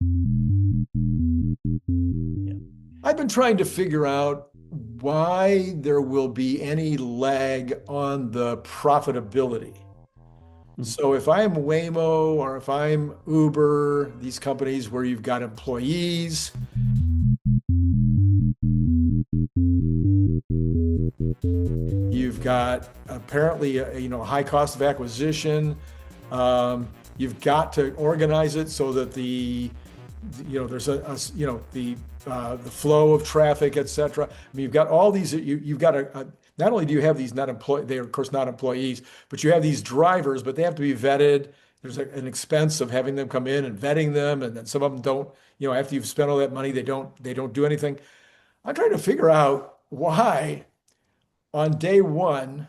Yeah. I've been trying to figure out why there will be any lag on the profitability. Mhm. So if I'm Waymo or if I'm Uber, these companies where you've got employees, you've got apparently high cost of acquisition. You've got to organize it so that there's the flow of traffic, et cetera. I mean, you've got all these. You've got not only do you have these not employed, they are of course not employees, but you have these drivers, but they have to be vetted. There's an expense of having them come in and vetting them, and then some of them don't. After you've spent all that money, they don't do anything. I'm trying to figure out why on day one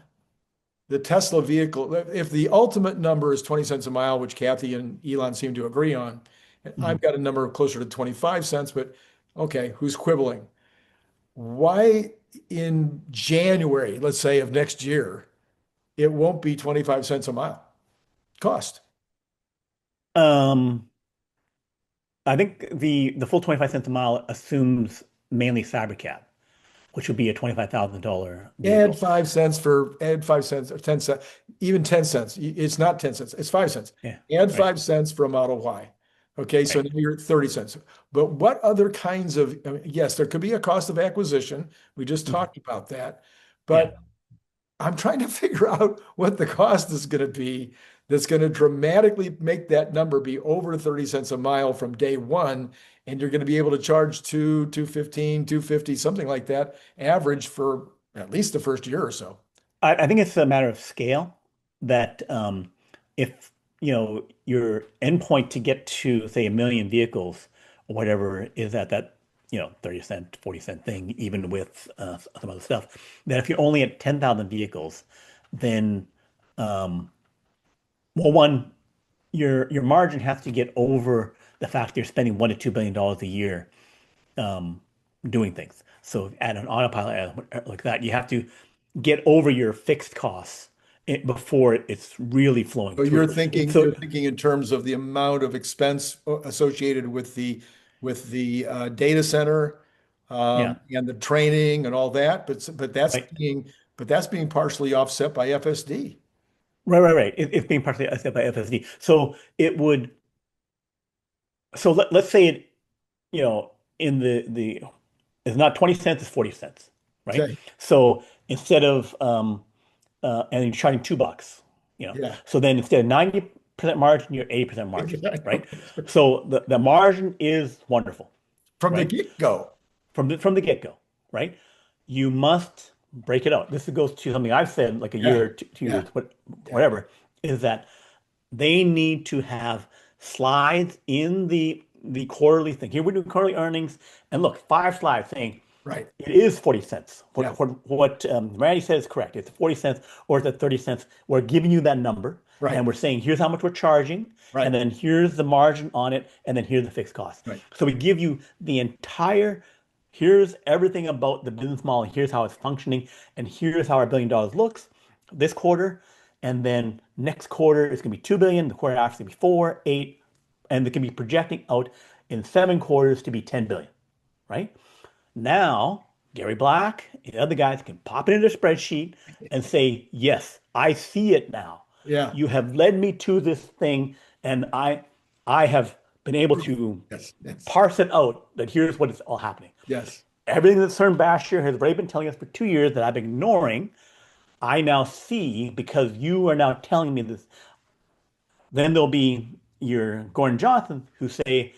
the Tesla vehicle, if the ultimate number is 20 cents a mile, which Kathy and Elon seem to agree on, I've Mhm. got a number closer to 25 cents, but okay, who's quibbling? Why in January, let's say, of next year, it won't be 25 cents a mile cost? Um, I think the full 25 cents a mile assumes mainly Cybercab, which would be a $25,000 vehicle. Add 5 cents or 10 cents, even 10 cents. It's not 10 cents, it's 5 cents. Yeah, Add right, 5 cents for a Model Y. Okay, so right. now you're at 30 cents. But what other kinds of, I mean, yes, there could be a cost of acquisition. We just Mhm. talked about that. Yeah. But I'm trying to figure out what the cost is going to be that's going to dramatically make that number be over 30 cents a mile from day one. And you're going to be able to charge 215, 250, something like that, average for at least the first year or so. I think it's a matter of scale that if your endpoint to get to say a million vehicles or whatever is at that 30 cent 40 cent thing, even with some other stuff, that if you're only at 10,000 vehicles, then um, well, one, your margin has to get over the fact that you're spending $1 to $2 billion a year um, doing things. So at an autopilot like that, you have to get over your fixed costs before it's really flowing So you're through. thinking So you're thinking in terms of the amount of expense associated with the data center yeah, and the training and all that, but that's right, being partially offset by FSD. right. It's being partially offset by FSD. So it would. So let's say it, in the it's not 20 cents, it's 40 cents, right? Okay. So instead of and you're charging $2, Yeah. so then instead of 90% margin, you're 80% margin, right? So the margin is wonderful, From the right? get-go. From the get-go, right? You must break it out. This goes to something I've said like a Yeah. year, 2 years, Yeah. Yeah. whatever, is that they need to have slides in the quarterly thing. Here we're doing quarterly earnings, and look, 5 slides saying Right. it is 40 cents. Yeah. What Randy says is correct. It's 40 cents or it's at 30 cents. We're giving you that number and Right. we're saying here's how much we're charging, and Right. then here's the margin on it, and then here's the fixed cost. Right. So we give you the entire, here's everything about the business model, here's how it's functioning, and here's how our $1 billion looks this quarter. And then next quarter it's gonna be 2 billion, the quarter after it's gonna be 4, 8, and they can be projecting out in 7 quarters to be 10 billion, right? Now, Gary Black and the other guys can pop it into a spreadsheet and say, yes, I see it now. Yeah. You have led me to this thing, and I have been able to Yes. Yes. parse it out that here's what is all happening. Yes. Everything that CERN Basher has already been telling us for 2 years that I've been ignoring, I now see because you are now telling me this. Then there'll be your Gordon Johnson who say,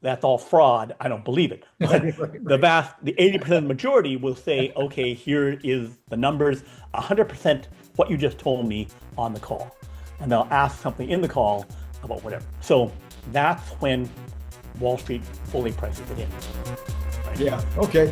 that's all fraud. I don't believe it. But Right. Right. Right. the 80% majority will say, okay, here is the numbers, 100% what you just told me on the call. And they'll ask something in the call about whatever. So that's when Wall Street fully prices it in. Right? Yeah. Okay.